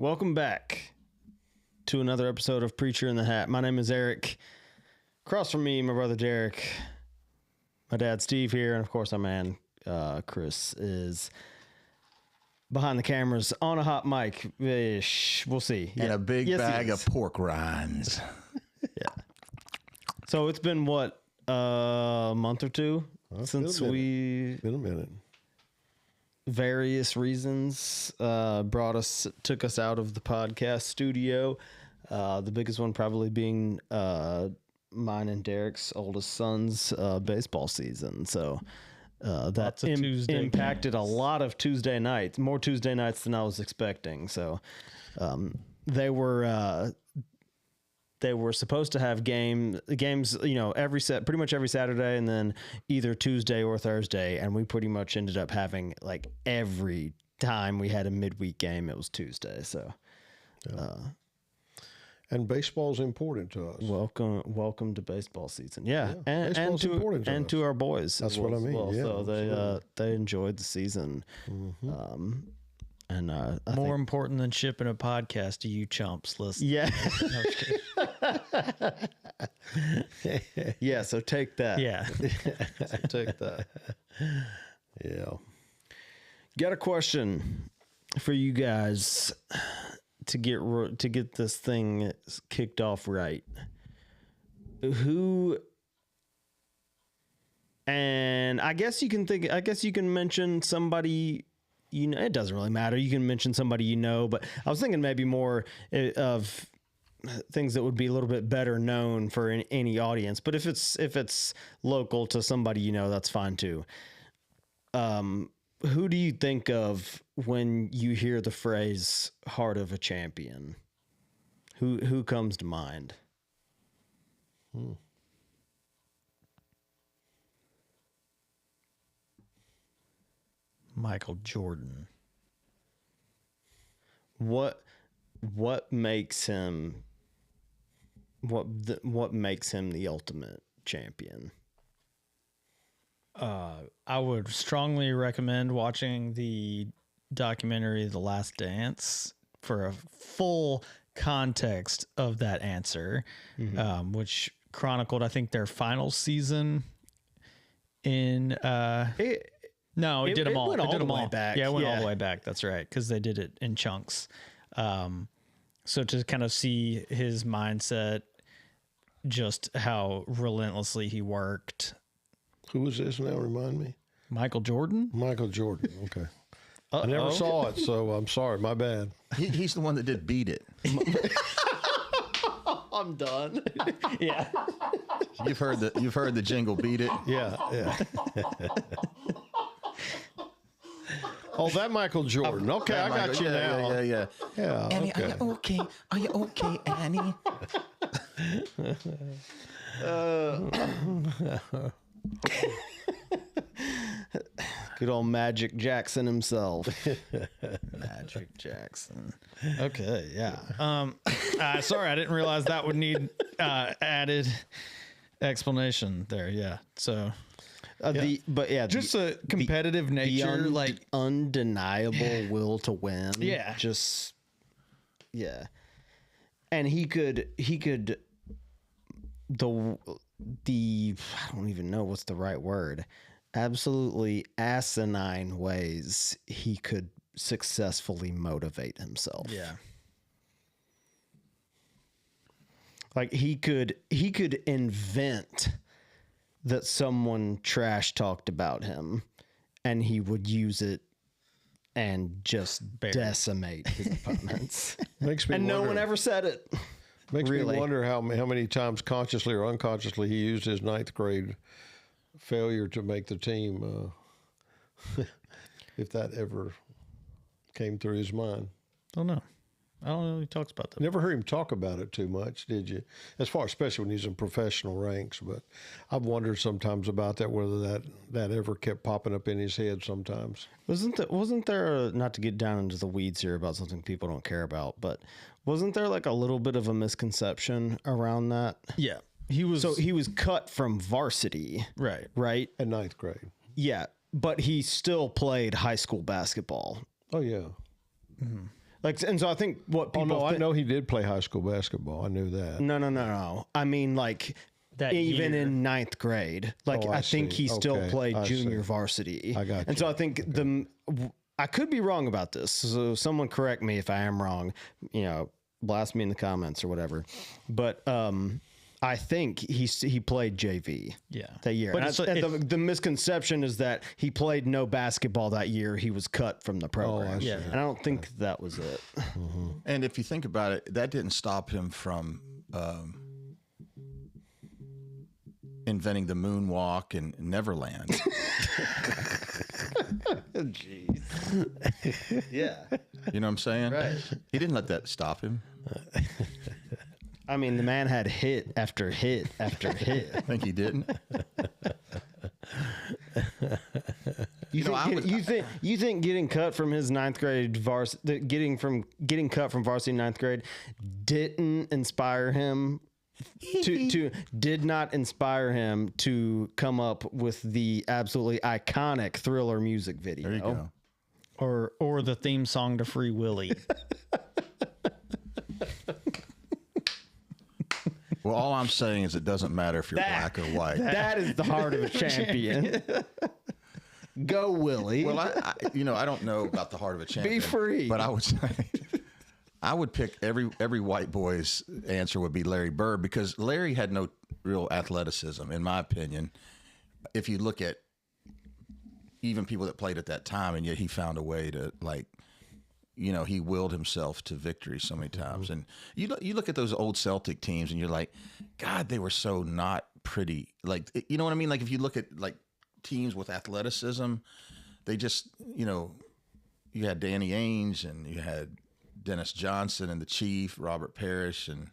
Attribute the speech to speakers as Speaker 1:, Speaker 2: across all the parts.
Speaker 1: Welcome back to another episode of Preacher in the Hat. My name is Eric. Across from me, my brother Derek, my dad Steve here, and of course our man Chris is behind the cameras on a hot mic-ish. We'll see.
Speaker 2: And a big bag of pork rinds.
Speaker 1: Yeah. So it's been what, a month or two since
Speaker 3: Been a minute.
Speaker 1: Various reasons took us out of the podcast studio. The biggest one probably being mine and Derek's oldest son's baseball season. So that impacted a lot of Tuesday nights, more Tuesday nights than I was expecting. So they were supposed to have games, pretty much every Saturday, and then either Tuesday or Thursday. And we pretty much ended up having, like, every time we had a midweek game, it was Tuesday. So,
Speaker 3: and baseball's important to us.
Speaker 1: Welcome to baseball season. Yeah, and
Speaker 3: important
Speaker 1: to our boys.
Speaker 3: That's what I mean.
Speaker 1: Well.
Speaker 3: Yeah,
Speaker 1: so they enjoyed the season. Mm-hmm. And
Speaker 4: more important than shipping a podcast to you chumps listen.
Speaker 1: Yeah. Yeah, so take that.
Speaker 4: Yeah.
Speaker 1: So take that.
Speaker 3: Yeah.
Speaker 1: Got a question for you guys to get this thing kicked off right. And I guess you can mention somebody. It doesn't really matter. You can mention somebody but I was thinking maybe more of things that would be a little bit better known for any audience. But if it's local to somebody that's fine too. Who do you think of when you hear the phrase "heart of a champion"? Who comes to mind?
Speaker 4: Michael Jordan.
Speaker 1: What makes him the ultimate champion?
Speaker 4: I would strongly recommend watching the documentary The Last Dance for a full context of that answer, which chronicled, I think, their final season in No, it did them all.
Speaker 1: It
Speaker 4: did them
Speaker 1: all the
Speaker 4: all
Speaker 1: way back.
Speaker 4: Yeah, it went all the way back. That's right, because they did it in chunks. So to kind of see his mindset, just how relentlessly he worked.
Speaker 3: Who was this now? Remind me.
Speaker 4: Michael Jordan?
Speaker 3: Michael Jordan. Okay. I never saw it, so I'm sorry. My bad.
Speaker 2: He's the one that did Beat It.
Speaker 1: I'm done.
Speaker 4: Yeah.
Speaker 2: You've heard the jingle Beat It.
Speaker 3: Yeah. Oh, that Michael Jordan. Okay, I got you now.
Speaker 2: Yeah.
Speaker 3: Yeah.
Speaker 2: Annie,
Speaker 3: Okay.
Speaker 2: are you okay? Are you okay, Annie?
Speaker 1: Good old Magic Jackson himself. Magic Jackson.
Speaker 4: Okay, yeah. Sorry, I didn't realize that would need added explanation there. Yeah. So just a competitive nature, like
Speaker 1: undeniable will to win.
Speaker 4: Yeah.
Speaker 1: And he could the I don't even know what's the right word. Absolutely asinine ways he could successfully motivate himself.
Speaker 4: Yeah.
Speaker 1: Like he could invent that someone trash talked about him and he would use it and just decimate his opponents.
Speaker 3: Makes me
Speaker 1: and
Speaker 3: wonder,
Speaker 1: no one ever said it.
Speaker 3: Makes
Speaker 1: really.
Speaker 3: me wonder how many times consciously or unconsciously he used his ninth grade failure to make the team, if that ever came through his mind.
Speaker 4: Don't know. I don't know. He talks about that.
Speaker 3: Never heard him talk about it too much, did you? Especially when he's in professional ranks. But I've wondered sometimes about that, whether that ever kept popping up in his head sometimes.
Speaker 1: Wasn't there not to get down into the weeds here about something people don't care about, but wasn't there like a little bit of a misconception around that?
Speaker 4: Yeah. He was
Speaker 1: cut from varsity. Right?
Speaker 3: In ninth grade.
Speaker 1: Yeah. But he still played high school basketball.
Speaker 3: Oh, yeah.
Speaker 4: Mm-hmm.
Speaker 1: Like, and so I think what
Speaker 3: Oh
Speaker 1: people
Speaker 3: no, I know he did play high school basketball. I knew that.
Speaker 1: No. I mean, like
Speaker 4: That
Speaker 1: even
Speaker 4: year.
Speaker 1: in ninth grade, like
Speaker 3: Oh, I
Speaker 1: I think
Speaker 3: see.
Speaker 1: he still
Speaker 3: Okay,
Speaker 1: played
Speaker 3: I
Speaker 1: junior
Speaker 3: see.
Speaker 1: varsity.
Speaker 3: I got
Speaker 1: And
Speaker 3: you.
Speaker 1: so I think I could be wrong about this. So someone correct me if I am wrong. You know, blast me in the comments or whatever. But I think he played JV.
Speaker 4: Yeah.
Speaker 1: That year.
Speaker 4: But
Speaker 1: And the misconception is that he played no basketball that year. He was cut from the program.
Speaker 3: see.
Speaker 4: Yeah.
Speaker 1: And I don't think that was it.
Speaker 2: And if you think about it, that didn't stop him from inventing the moonwalk and Neverland.
Speaker 1: Jeez. Yeah.
Speaker 2: You know what I'm saying?
Speaker 1: Right.
Speaker 2: He didn't let that stop him.
Speaker 1: I mean, the man had hit after hit after hit.
Speaker 2: I think he didn't.
Speaker 1: You think getting cut from his ninth grade getting cut from varsity ninth grade didn't inspire him did not inspire him to come up with the absolutely iconic Thriller music video.
Speaker 2: There you go.
Speaker 4: Or the theme song to Free Willy.
Speaker 2: Well, all I'm saying is it doesn't matter if you're black or white.
Speaker 1: That is the heart of a champion. Go, Willie.
Speaker 2: Well, I don't know about the heart of a champion.
Speaker 1: Be free.
Speaker 2: But I would say, I would pick every white boy's answer would be Larry Bird, because Larry had no real athleticism, in my opinion. If you look at even people that played at that time, and yet he found a way to, like, you know, he willed himself to victory so many times. And you look at those old Celtic teams and you're like, God, they were so not pretty. Like, you know what I mean? Like, if you look at like teams with athleticism, they just, you know, you had Danny Ainge and you had Dennis Johnson and the Chief, Robert Parrish. And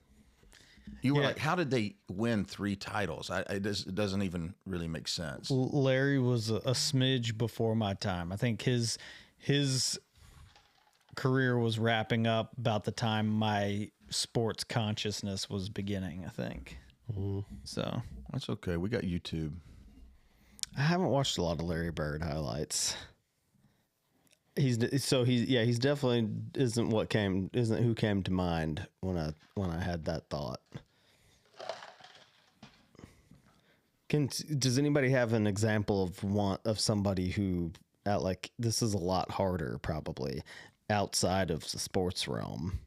Speaker 2: you were like, how did they win 3 titles? It doesn't even really make sense.
Speaker 4: Larry was a smidge before my time. I think his career was wrapping up about the time my sports consciousness was beginning, I think. So
Speaker 2: That's okay. We got YouTube.
Speaker 1: I haven't watched a lot of Larry Bird highlights. He's definitely isn't who came to mind when I had that thought. Does anybody have an example of somebody who this is a lot harder probably outside of the sports realm?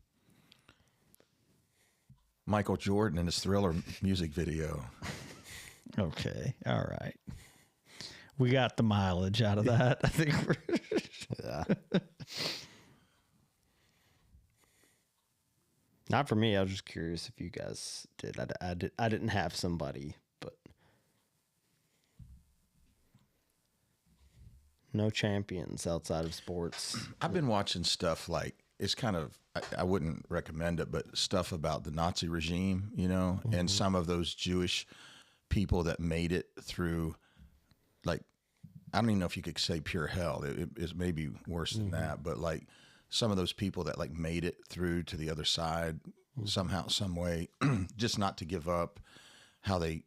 Speaker 2: Michael Jordan in his Thriller music video.
Speaker 4: okay, all right. We got the mileage out of that. I think we're
Speaker 1: Yeah. Not for me. I was just curious if you guys did. I didn't have somebody, but no champions outside of sports.
Speaker 2: I've been watching stuff like, it's kind of, I wouldn't recommend it, but stuff about the Nazi regime, you know, and some of those Jewish people that made it through, like, I don't even know if you could say pure hell. It is maybe worse than that, but like some of those people that like made it through to the other side somehow, some way, just not to give up, how they,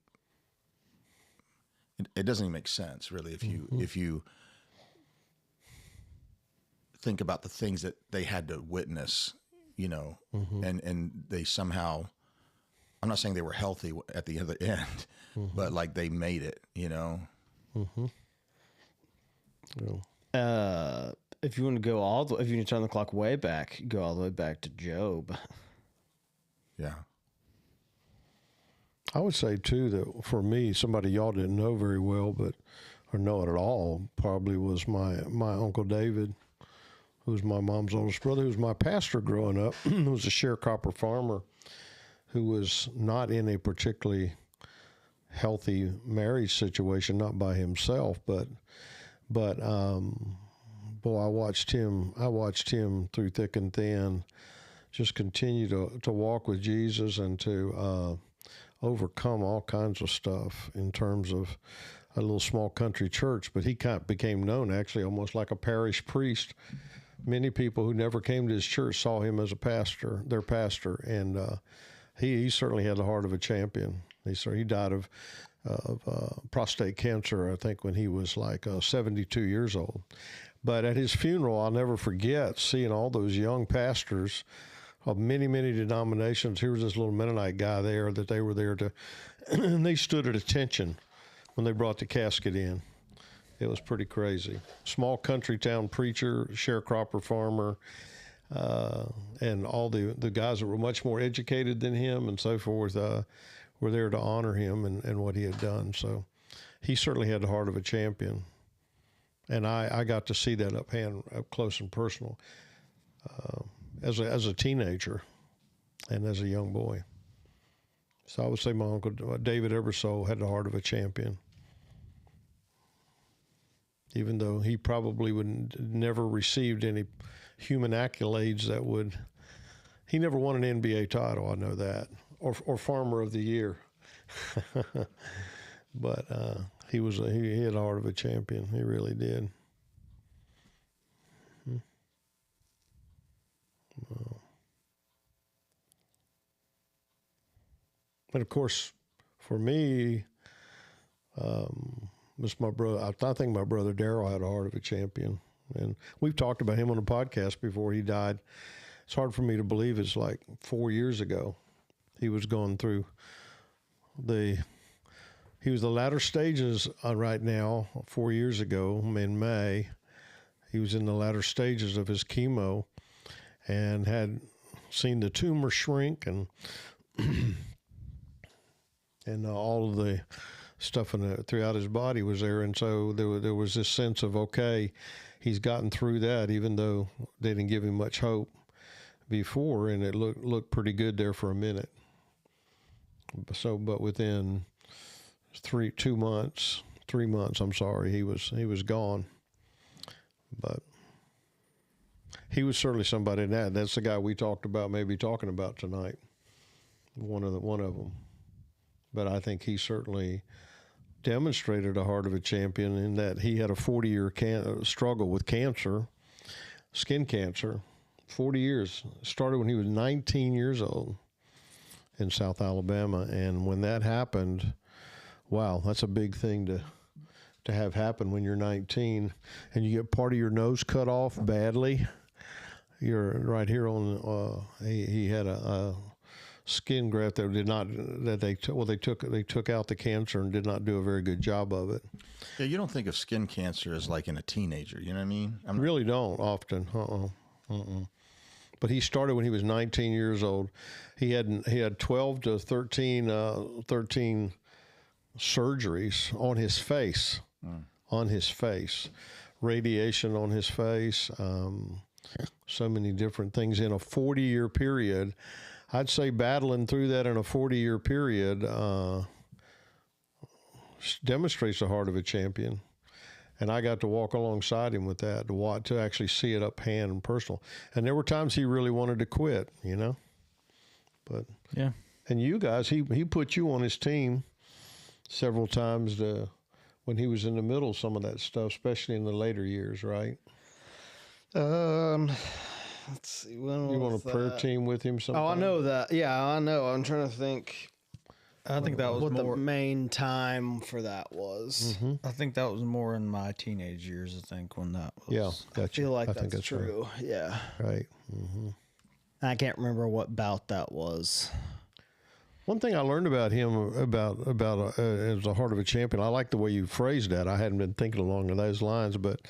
Speaker 2: it doesn't even make sense really. If you think about the things that they had to witness, you know, and they somehow, I'm not saying they were healthy at the other end, but like they made it, you know?
Speaker 1: If you want to go if you want to turn the clock way back, go all the way back to Job.
Speaker 2: Yeah.
Speaker 3: I would say too that for me, somebody y'all didn't know very well, or know it at all, probably was my Uncle David, who was my mom's oldest brother, who was my pastor growing up, who was a sharecropper farmer, who was not in a particularly healthy marriage situation, not by himself, but boy, I watched him through thick and thin, just continue to walk with Jesus and to overcome all kinds of stuff in terms of a little small country church. But he kind of became known actually almost like a parish priest. Many people who never came to his church saw him as their pastor, and he certainly had the heart of a champion. He died of prostate cancer, I think, when he was like 72 years old. But at his funeral, I'll never forget seeing all those young pastors of many, many denominations. Here was this little Mennonite guy there that they were there to, and they stood at attention when they brought the casket in. It was pretty crazy. Small country town preacher, sharecropper farmer, and all the guys that were much more educated than him and so forth were there to honor him and what he had done. So he certainly had the heart of a champion. And I got to see that up close and personal as a teenager and as a young boy. So I would say my uncle David Ebersole had the heart of a champion, even though he probably would never received any human accolades that would. He never won an NBA title, I know that, or Farmer of the Year. But he had the heart of a champion. He really did. Wow. And of course, for me, was my brother. I think my brother Daryl had a heart of a champion, and we've talked about him on the podcast before he died. It's hard for me to believe it's like 4 years ago. He was going through he was the latter stages right now. 4 years ago in May, he was in the latter stages of his chemo and had seen the tumor shrink and all of the stuff throughout his body was there. And so there was this sense of, okay, he's gotten through that, even though they didn't give him much hope before, and it looked pretty good there for a minute. So, but within 3 months, I'm sorry, he was gone. But he was certainly somebody that's the guy we talked about, maybe talking about tonight. One of them. But I think he certainly demonstrated a heart of a champion in that he had a 40-year struggle with cancer, skin cancer. 40 years. Started when he was 19 years old in South Alabama. And when that happened, wow, that's a big thing to have happen when you're 19 and you get part of your nose cut off badly. You're right here on, he had a skin graft that they took out the cancer and did not do a very good job of it.
Speaker 2: Yeah, you don't think of skin cancer as like in a teenager, you know what I mean?
Speaker 3: Really don't often. But he started when he was 19 years old. He had 12 to 13 surgeries on his face, radiation on his face, so many different things in a 40-year period. I'd say battling through that in a 40-year period demonstrates the heart of a champion. And I got to walk alongside him with that, to actually see it up hand and personal. And there were times he really wanted to quit, you know. But
Speaker 4: yeah.
Speaker 3: And you guys, he put you on his team several times when he was in the middle of some of that stuff, especially in the later years, right?
Speaker 1: Let's see. When
Speaker 3: you
Speaker 1: was
Speaker 3: on a prayer team with him sometime?
Speaker 1: Oh, I know that. Yeah, I know. I'm trying to think.
Speaker 4: I think that was
Speaker 1: what
Speaker 4: more.
Speaker 1: the main time for that was.
Speaker 3: Mm-hmm.
Speaker 4: I think that was more in my teenage years. I think when that was.
Speaker 3: Yeah, gotcha.
Speaker 1: I feel like
Speaker 3: think
Speaker 1: that's true.
Speaker 3: Right.
Speaker 1: Yeah.
Speaker 3: Right. Mm-hmm.
Speaker 1: I can't remember what bout that was.
Speaker 3: One thing I learned about him as a heart of a champion, I like the way you phrased that. I hadn't been thinking along those lines, but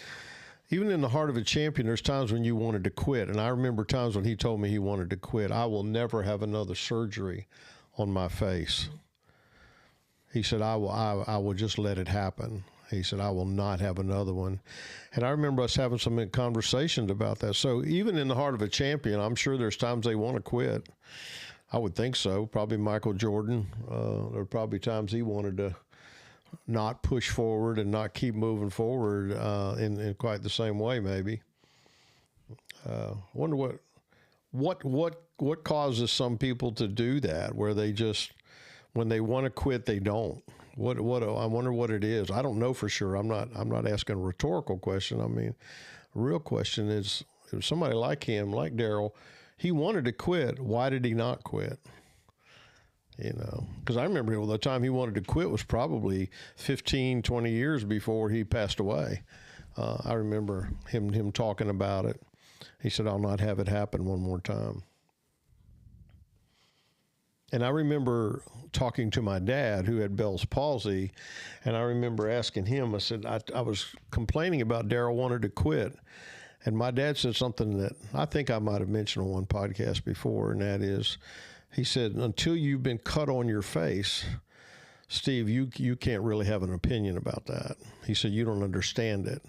Speaker 3: even in the heart of a champion, there's times when you wanted to quit. And I remember times when he told me he wanted to quit. I will never have another surgery on my face. He said, I will just let it happen. He said, I will not have another one. And I remember us having some conversations about that. So even in the heart of a champion, I'm sure there's times they want to quit. I would think so. Probably Michael Jordan. There were probably times he wanted to not push forward and not keep moving forward in quite the same way, maybe. Wonder what causes some people to do that, where they just, when they want to quit, they don't. What I wonder what it is. I don't know for sure. I'm not asking a rhetorical question. I mean, a real question is, if somebody like him, like Daryl, he wanted to quit. Why did he not quit? You know, because I remember the time he wanted to quit was probably 15, 20 years before he passed away. I remember him talking about it. He said, "I'll not have it happen one more time." And I remember talking to my dad, who had Bell's palsy, and I remember asking him, I said, I was complaining about Daryl wanted to quit. And my dad said something that I think I might have mentioned on one podcast before, and that is, he said, until you've been cut on your face, Steve, you can't really have an opinion about that. He said, you don't understand it.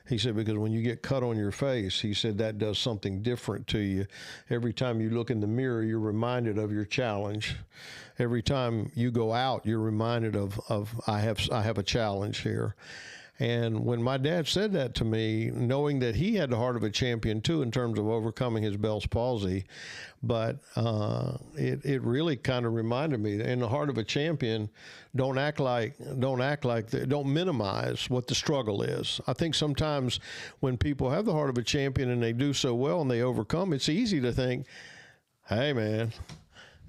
Speaker 3: He said, because when you get cut on your face, he said, that does something different to you. Every time you look in the mirror, you're reminded of your challenge. Every time you go out, you're reminded of I have a challenge here. And when my dad said that to me, knowing that he had the heart of a champion too in terms of overcoming his Bell's palsy, but it really kind of reminded me, in the heart of a champion, don't minimize what the struggle is. I think sometimes when people have the heart of a champion and they do so well and they overcome, it's easy to think, hey man,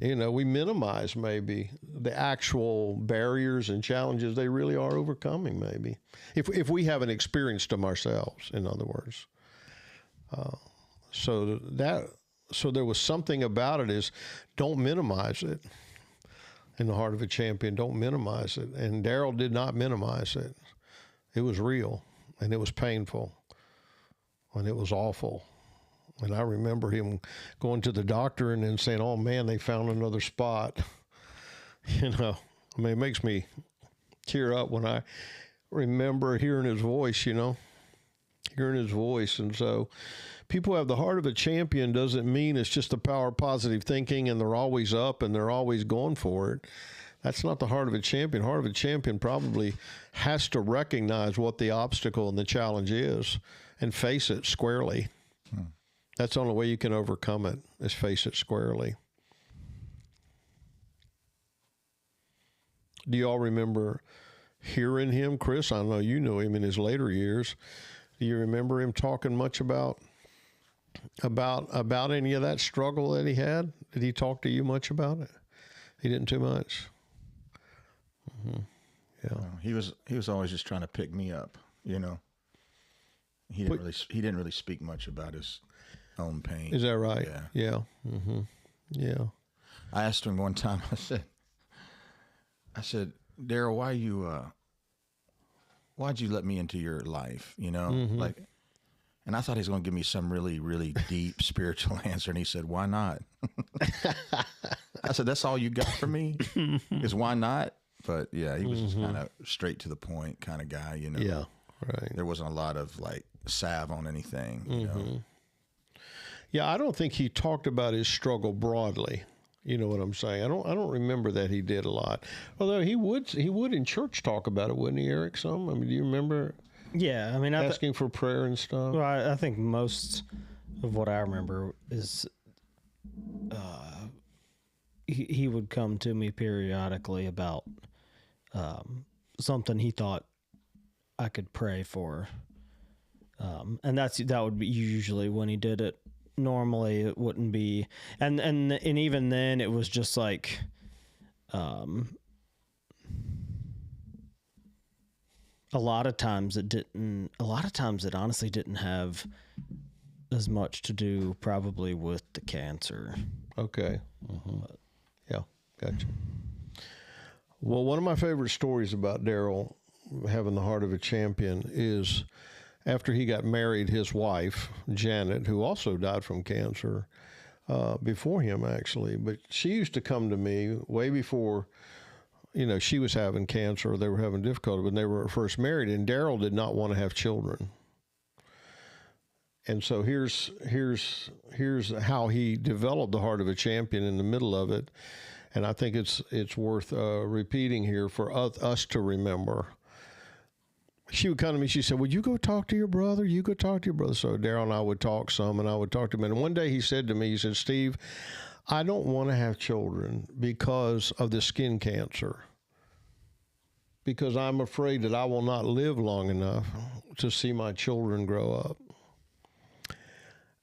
Speaker 3: we minimize maybe the actual barriers and challenges they really are overcoming, maybe. If we haven't experienced them ourselves, in other words. So there was something about it is, don't minimize it. In the heart of a champion, don't minimize it. And Daryl did not minimize it. It was real, and it was painful, and it was awful. And I remember him going to the doctor and then saying, oh, man, they found another spot. It makes me tear up when I remember hearing his voice, hearing his voice. And so people have the heart of a champion doesn't mean it's just the power of positive thinking and they're always up and they're always going for it. That's not the heart of a champion. Heart of a champion probably has to recognize what the obstacle and the challenge is and face it squarely. That's the only way you can overcome it, is face it squarely. Do you all remember hearing him, Chris? I know you knew him in his later years. Do you remember him talking much about any of that struggle that he had? Did he talk to you much about it? He didn't too much. Mm-hmm. Yeah.
Speaker 2: Well, he was always just trying to pick me up. He didn't really speak much about his own pain.
Speaker 3: Is that right?
Speaker 2: Yeah.
Speaker 3: Yeah. Mm-hmm. Yeah.
Speaker 2: I asked him one time, I said, Daryl, why'd you let me into your life?
Speaker 3: Mm-hmm.
Speaker 2: And I thought he was going to give me some really, really deep spiritual answer. And he said, why not? I said, that's all you got for me is why not? But yeah, he was just kind of straight to the point kind of guy,
Speaker 3: Yeah. Right.
Speaker 2: There wasn't a lot of salve on anything, you know.
Speaker 3: Yeah, I don't think he talked about his struggle broadly. You know what I'm saying? I don't remember that he did a lot. Although he would in church talk about it, wouldn't he, Eric? Some? I mean, do you remember?
Speaker 4: Yeah, I mean,
Speaker 3: asking for prayer and stuff.
Speaker 4: Well, I think most of what I remember is he would come to me periodically about something he thought I could pray for, and that would be usually when he did it. Normally it wouldn't be, and even then it was just like, a lot of times it honestly didn't have as much to do probably with the cancer.
Speaker 3: Okay. Yeah, gotcha. Well, one of my favorite stories about Daryl having the heart of a champion is after he got married, his wife, Janet, who also died from cancer before him, actually. But she used to come to me way before, she was having cancer or they were having difficulty when they were first married. And Daryl did not want to have children. And so here's how he developed the heart of a champion in the middle of it. And I think it's worth repeating here for us to remember. She would come to me, she said, would you go talk to your brother? You go talk to your brother. So Daryl and I would talk some, and I would talk to him. And one day he said to me, he said, Steve, I don't want to have children because of the skin cancer. Because I'm afraid that I will not live long enough to see my children grow up.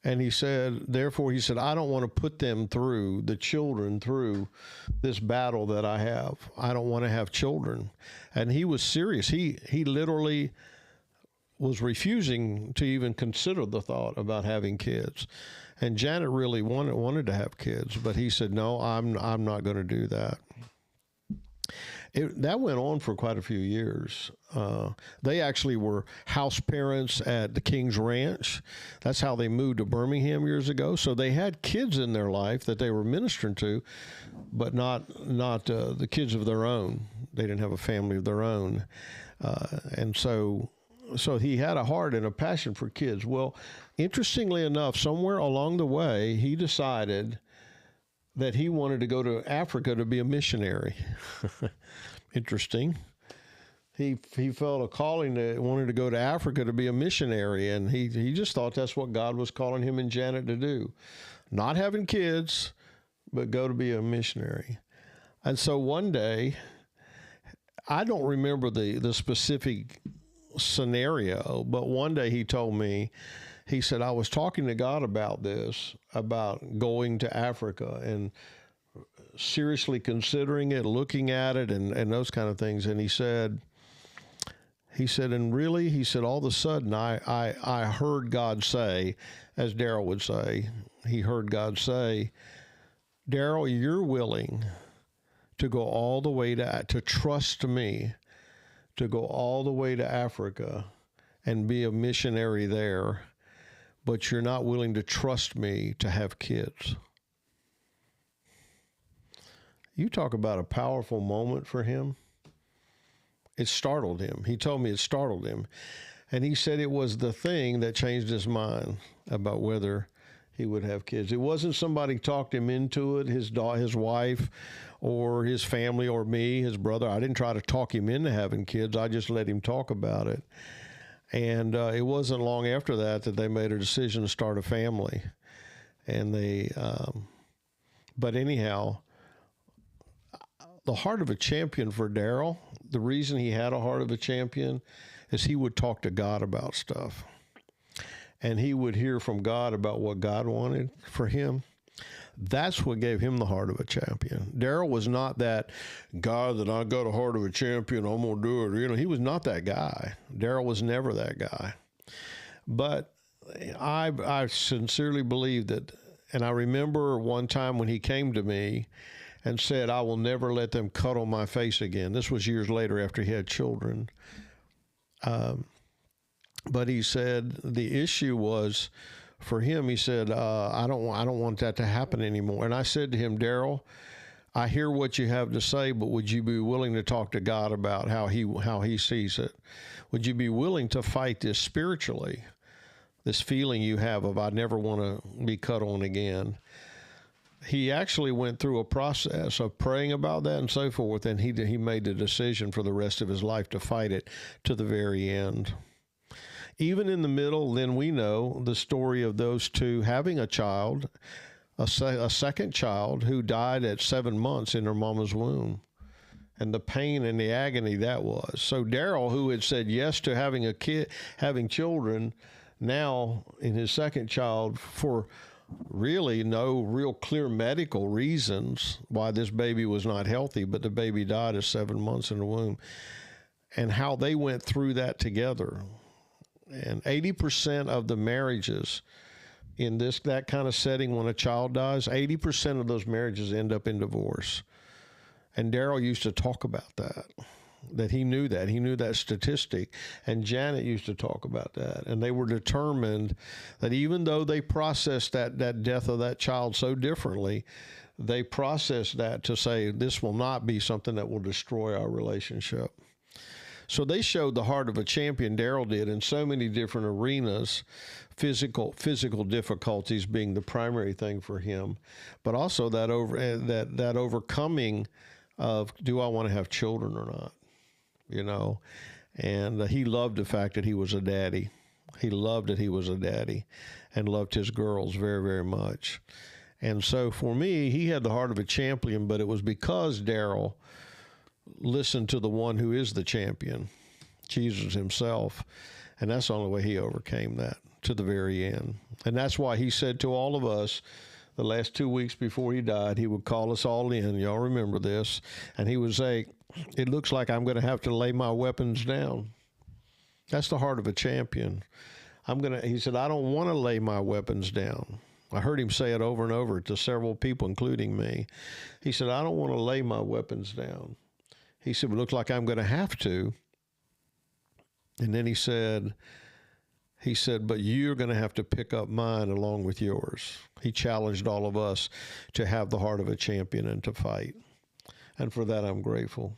Speaker 3: And he said, therefore, he said, I don't want to put the children through this battle that I have. I don't want to have children. And he was serious. He literally was refusing to even consider the thought about having kids. And Janet really wanted to have kids, but he said, no, I'm not going to do that. That went on for quite a few years. They actually were house parents at the King's Ranch. That's how they moved to Birmingham years ago. So they had kids in their life that they were ministering to, but not the kids of their own. They didn't have a family of their own. And so he had a heart and a passion for kids. Well, interestingly enough, somewhere along the way, he decided that he wanted to go to Africa to be a missionary. Interesting. He felt a calling wanted to go to Africa to be a missionary, and he just thought that's what God was calling him and Janet to do. Not having kids, but go to be a missionary. And so one day, I don't remember the specific scenario, but one day he told me, he said, I was talking to God about this, about going to Africa and seriously considering it, looking at it, and those kind of things. And he said, and really, he said, all of a sudden, I heard God say, as Daryl would say, he heard God say, Daryl, you're willing to go all the way to trust me, to go all the way to Africa and be a missionary there, but you're not willing to trust me to have kids. You talk about a powerful moment for him. It startled him. He told me it startled him. And he said it was the thing that changed his mind about whether he would have kids. It wasn't somebody talked him into it, his wife or his family or me, his brother. I didn't try to talk him into having kids. I just let him talk about it. And it wasn't long after that they made a decision to start a family. And but anyhow, the heart of a champion for Daryl, the reason he had a heart of a champion is he would talk to God about stuff. And he would hear from God about what God wanted for him. That's what gave him the heart of a champion. Daryl was not that guy that I got a heart of a champion, I'm going to do it. You know, he was not that guy. Daryl was never that guy. But I sincerely believe that, and I remember one time when he came to me and said, I will never let them cut on my face again. This was years later after he had children. But he said the issue was, for him, he said, I don't want that to happen anymore. And I said to him, Daryl, I hear what you have to say, but would you be willing to talk to God about how he sees it? Would you be willing to fight this spiritually, this feeling you have of I never want to be cut on again? He actually went through a process of praying about that and so forth, and he made the decision for the rest of his life to fight it to the very end. Even in the middle, then we know the story of those two having a child, a second child who died at 7 months in her mama's womb, and the pain and the agony that was. So Daryl, who had said yes to having a kid, having children, now in his second child, for really no real clear medical reasons why this baby was not healthy, but the baby died at 7 months in the womb, and how they went through that together. And 80% of the marriages in that kind of setting, when a child dies, 80% of those marriages end up in divorce. And Daryl used to talk about that he knew that. He knew that statistic. And Janet used to talk about that. And they were determined that even though they processed that death of that child so differently, they processed that to say, this will not be something that will destroy our relationship. So they showed the heart of a champion, Daryl did, in so many different arenas, physical difficulties being the primary thing for him, but also that overcoming of, do I want to have children or not? You know, and he loved the fact that he was a daddy. He loved that he was a daddy and loved his girls very, very much. And so for me, he had the heart of a champion, but it was because Daryl listened to the one who is the champion, Jesus himself. And that's the only way he overcame that to the very end. And that's why he said to all of us, the last 2 weeks before he died, he would call us all in. Y'all remember this. And he would say, it looks like I'm going to have to lay my weapons down. That's the heart of a champion. He said, I don't want to lay my weapons down. I heard him say it over and over to several people, including me. He said, I don't want to lay my weapons down. He said, it looks like I'm going to have to. And then he said, but you're going to have to pick up mine along with yours. He challenged all of us to have the heart of a champion and to fight. And for that, I'm grateful.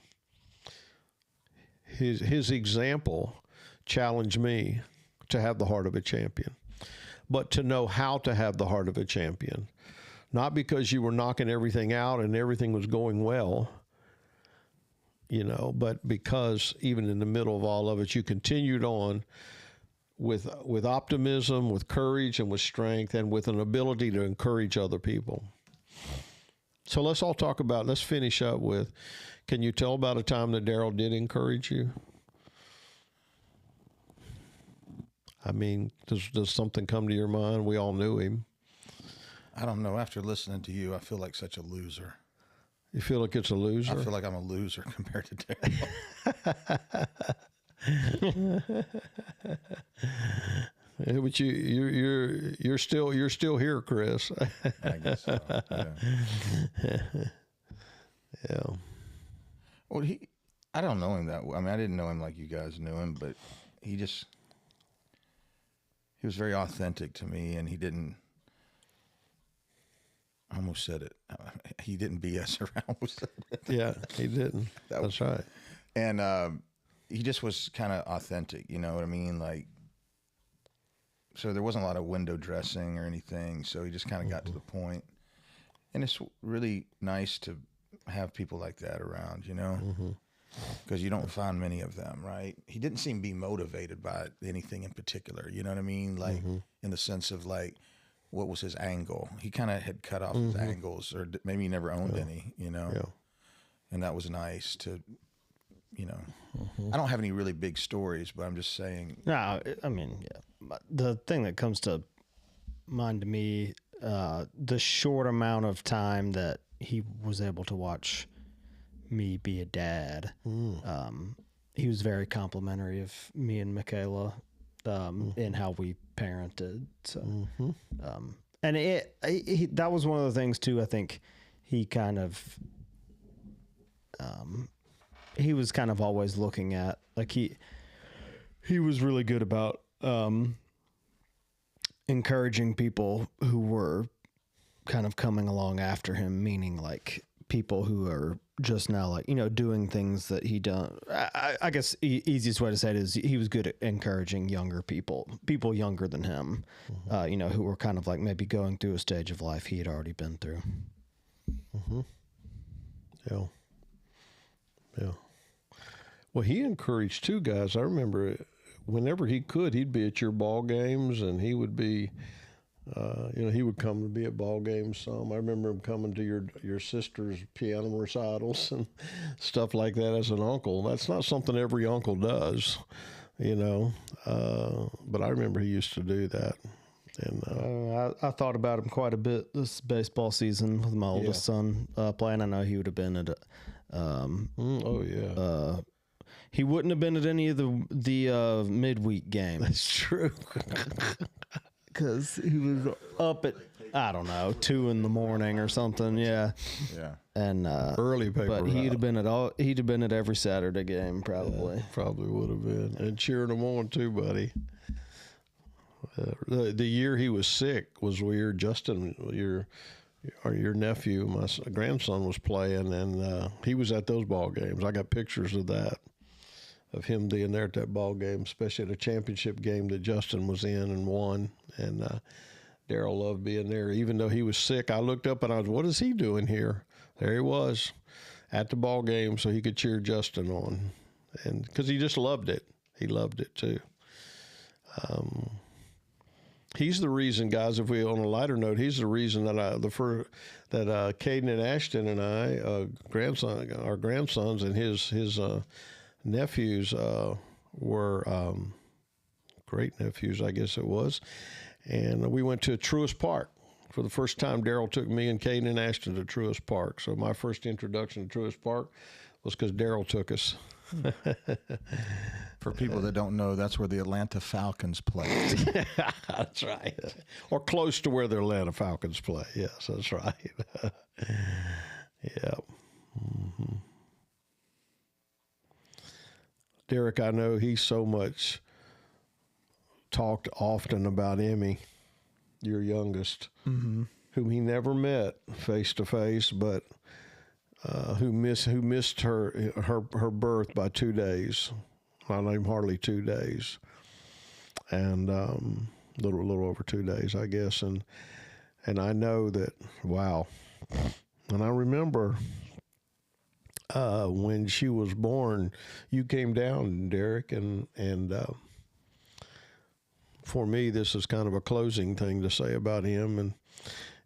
Speaker 3: His example challenged me to have the heart of a champion, but to know how to have the heart of a champion. Not because you were knocking everything out and everything was going well, but because even in the middle of all of it, you continued on with optimism, with courage, and with strength, and with an ability to encourage other people. So let's finish up with, can you tell about a time that Daryl did encourage you? I mean, does something come to your mind? We all knew him.
Speaker 2: I don't know. After listening to you, I feel like such a loser.
Speaker 3: You feel like it's a loser?
Speaker 2: I feel like I'm a loser compared to Daryl.
Speaker 3: But you're still here, Chris.
Speaker 2: I guess so. Yeah.
Speaker 3: Yeah.
Speaker 2: Well, I don't know him that well. I mean, I didn't know him like you guys knew him, but he was very authentic to me, and he didn't. I almost said it. He didn't BS around.
Speaker 3: Yeah, he didn't. That's right.
Speaker 2: And he just was kind of authentic. You know what I mean? Like, so there wasn't a lot of window dressing or anything. So he just kind of got to the point. And it's really nice to have people like that around, because you don't find many of them, right? He didn't seem to be motivated by anything in particular. You know what I mean? Like, in the sense of like, what was his angle? He kind of had cut off his angles, or maybe he never owned any,
Speaker 3: Yeah.
Speaker 2: And that was nice to, I don't have any really big stories, but I'm just saying.
Speaker 1: No, I mean, yeah. The thing that comes to mind to me, the short amount of time that he was able to watch me be a dad, he was very complimentary of me and Michaela in how we parented. So, and that was one of the things too. I think he kind of, he was kind of always looking at, like, he was really good about encouraging people who were kind of coming along after him, meaning like people who are just now, like, doing things that he done. I guess easiest way to say it is he was good at encouraging younger people younger than him, who were kind of like maybe going through a stage of life he had already been through.
Speaker 3: Yeah. Yeah. Well, he encouraged two guys. I remember whenever he could, he'd be at your ball games, and he would be, he would come to be at ball games some. I remember him coming to your sister's piano recitals and stuff like that as an uncle. That's not something every uncle does, but I remember he used to do that. And
Speaker 1: I thought about him quite a bit this baseball season with my oldest son playing. I know he would have been at he wouldn't have been at any of the midweek games.
Speaker 3: That's true.
Speaker 1: Because he was up at, I don't know, 2 a.m. or something. Yeah.
Speaker 2: Yeah.
Speaker 1: And
Speaker 3: early paper
Speaker 1: but
Speaker 3: route.
Speaker 1: he'd have been at every Saturday game probably.
Speaker 3: Yeah, probably would have been, and cheering them on too, buddy. The year he was sick was weird. Justin, your nephew, my grandson, was playing, and he was at those ball games. I got pictures of that, of him being there at that ball game, especially at a championship game that Justin was in and won. And Daryl loved being there. Even though he was sick, I looked up and I was, what is he doing here? There he was at the ball game so he could cheer Justin on. And because he just loved it. He loved it too. He's the reason, guys, if we, on a lighter note, he's the reason that Caden and Ashton and I, our grandsons and his nephews were great nephews, I guess it was. And we went to Truist Park. For the first time, Daryl took me and Caden and Ashton to Truist Park. So my first introduction to Truist Park was because Daryl took us.
Speaker 2: For people that don't know, that's where the Atlanta Falcons play.
Speaker 3: That's right. Or close to where the Atlanta Falcons play. Yes, that's right. Yeah. Mm-hmm. Derek, I know he's so much talked often about Emmy, your youngest, whom he never met face to face, but who missed her birth by 2 days. Not even hardly 2 days, and little over 2 days, I guess. And I know that, wow. And I remember when she was born, you came down, Derek, and for me, this is kind of a closing thing to say about him.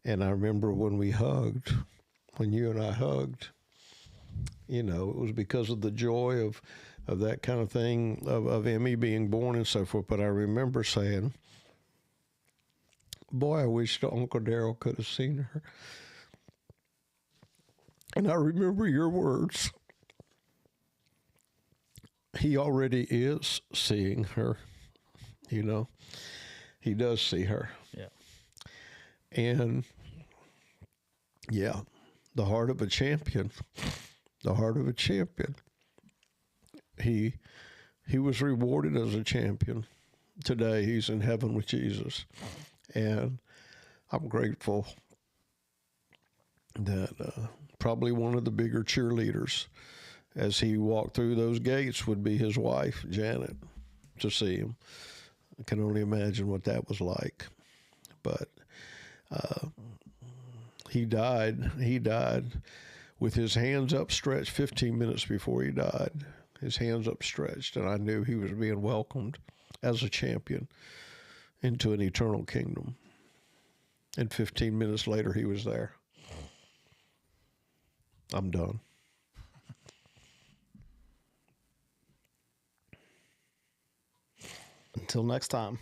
Speaker 3: And I remember when we hugged, when you and I hugged, you know, it was because of the joy of that kind of thing, of Emmy being born and so forth. But I remember saying, boy, I wish Uncle Daryl could have seen her. And I remember your words. He already is seeing her, you know. He does see her.
Speaker 4: Yeah.
Speaker 3: And, yeah, the heart of a champion. The heart of a champion. He was rewarded as a champion. Today, he's in heaven with Jesus. And I'm grateful that probably one of the bigger cheerleaders as he walked through those gates would be his wife, Janet, to see him. I can only imagine what that was like. But he died. He died with his hands upstretched 15 minutes before he died. His hands upstretched, and I knew he was being welcomed as a champion into an eternal kingdom. And 15 minutes later, he was there. I'm done.
Speaker 1: Until next time.